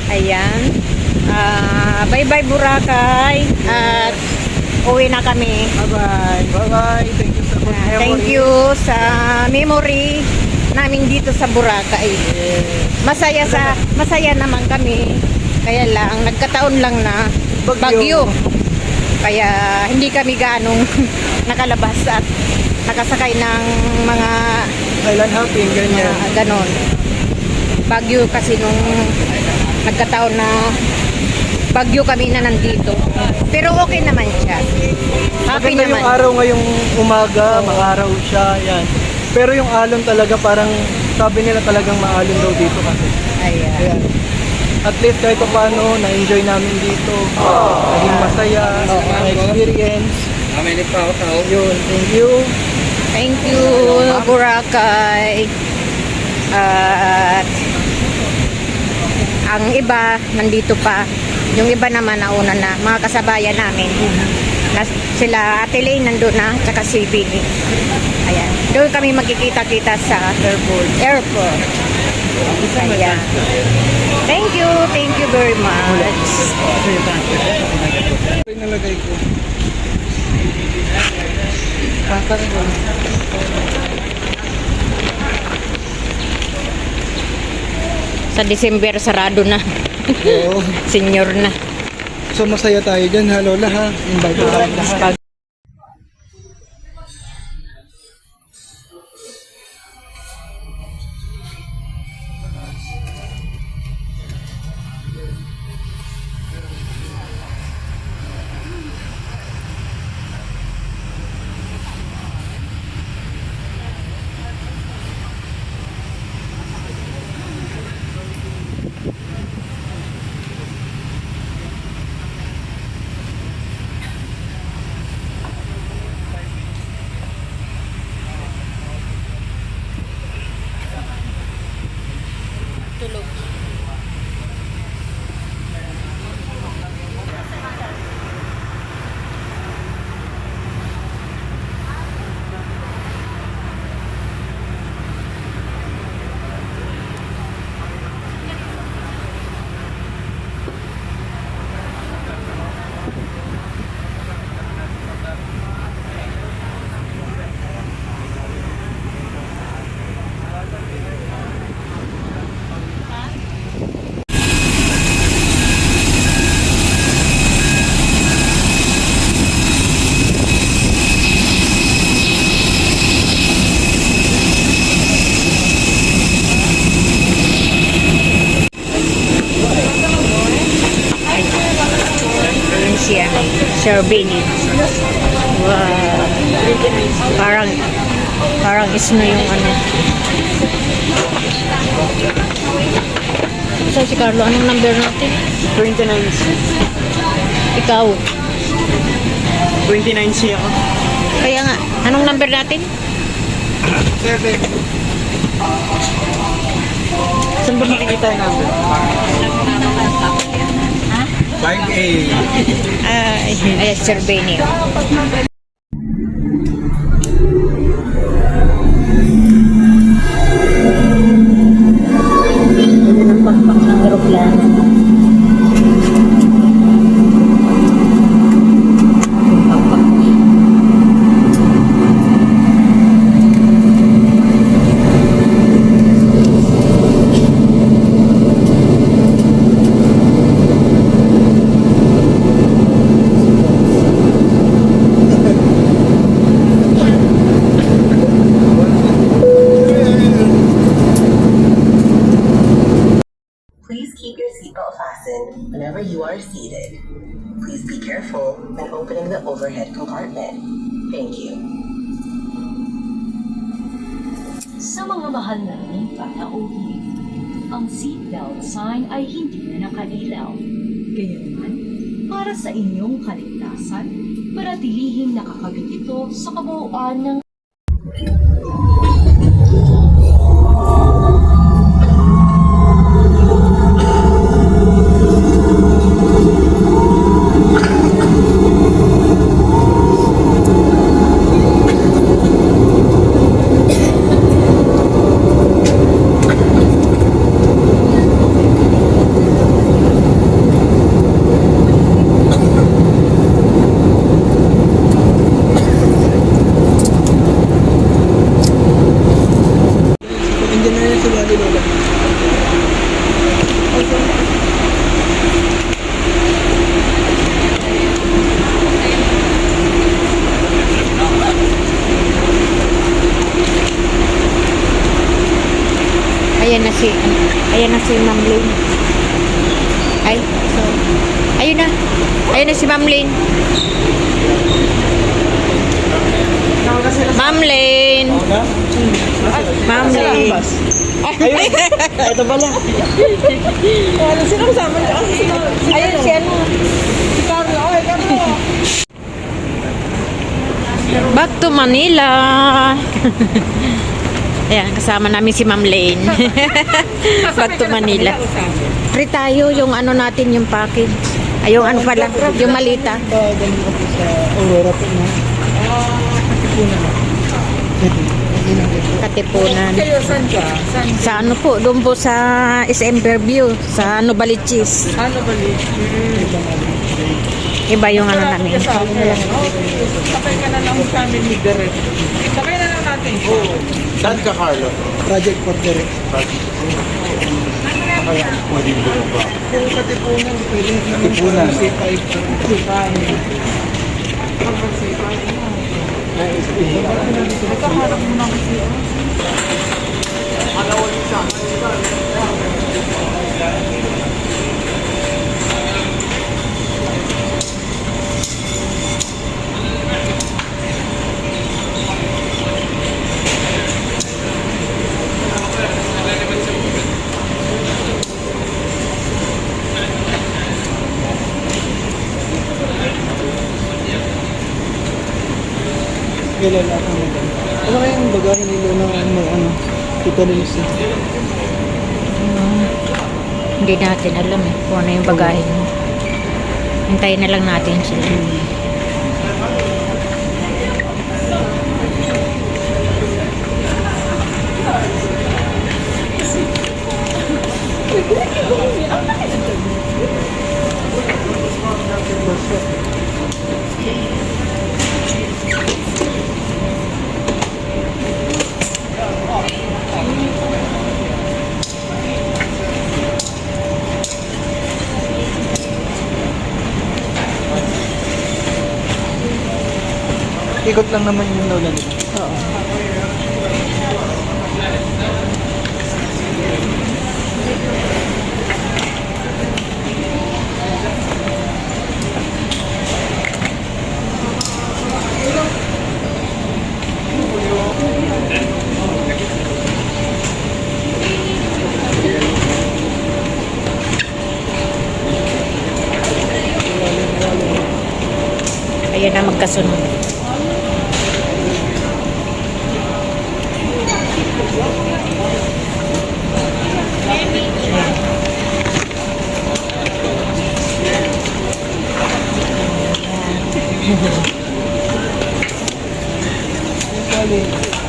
Ayan. Bye-bye Boracay. At uwi na kami. Bye-bye. Bye-bye. Thank you sa memory. Thank you sa memory namin dito sa Boracay. Masaya naman kami. Kaya lang, nagkataon lang na bagyo. Kaya hindi kami ganong nakalabas at nakasakay ng mga Island hopping, ganyan. ganon. Bagyo kasi nung nagkataon na bagyo kami na nandito. Pero okay naman siya. Happy Maganda naman. yung araw ngayong umaga, maaraw siya, yan. Pero yung alon talaga parang sabi nila talagang maalon daw dito kasi. Ayan. Ayan. At least kahit paano, na-enjoy namin dito. Naging masaya, na-experience. Yun, thank you. Thank you, Boracay. At ang iba, nandito pa. Yung iba naman nauna na, mga kasabayan namin. Sila Ate Lane nandun na, tsaka si Billy. Ayan. Doon kami magkikita-kita sa airport. Ayan. Thank you very much. Ito yung nalagay ko. Kakang ko. Sa December, sarado na. Oo. Senior na. So masaya tayo dyan ha, Lola ha. Invite tayo lahat. Tulog. Siya, Sherbini. Wow. Parang isno yung ano. So si Carlo, anong number natin? 29. Ikaw. 29 siya ako. Kaya nga, anong number natin? 7. Saan ba makikita yung number? 5A. Ay, Sherbini. Ang pakpak ng aeroplano. Please keep your seatbelt fastened whenever you are seated. Please be careful when opening the overhead compartment. Thank you. Sa mga mahal na lipat na uwi, ang seatbelt sign ay hindi na nakailaw. Gayunman, para sa inyong kaligtasan, panatilihing nakakabit ito sa kabuuan ng si Ma'am Lynn. Ay, ayun na. Ayun na si Ma'am Lynn. Ma'am Lynn. Ma'am Lynn. Ayun, ito pala. Ano, sino kasama niya? Ayun si ano. Si Carlo. Ay, Carlo. Back to Manila. Ayan, kasama namin si Ma'am Lane. Back to Manila. Free tayo yung ano natin, yung package. Ay, yung ano pala, yung malita. Ganun ako sa Aurora po na. Katipunan na. Katipunan. Kayo, saan ka? Saan? Sa ano po, doon po sa SM Fairview, sa Novaliches. Ano ba ni? Iba yung ano namin. Kasama na lang. Sakay ka na lang sa amin ni Gareth. Sakay na lang natin. Oo. Saan ka, Carlo? Project for Gareth. Kaya, madibulo ba? Kung katipunan, pwede na Katipunan. C5. Nagkaharap mo na kasi. Kilala ka mo ba? Ano kaya yung bagahe nila na ano, kita nila siya? Hindi natin alam eh, kung ano yung bagahe mo. Hintayin na lang natin sila. Ikot lang naman yung lola nila. Oo. Ayan na magkasunod. Usually,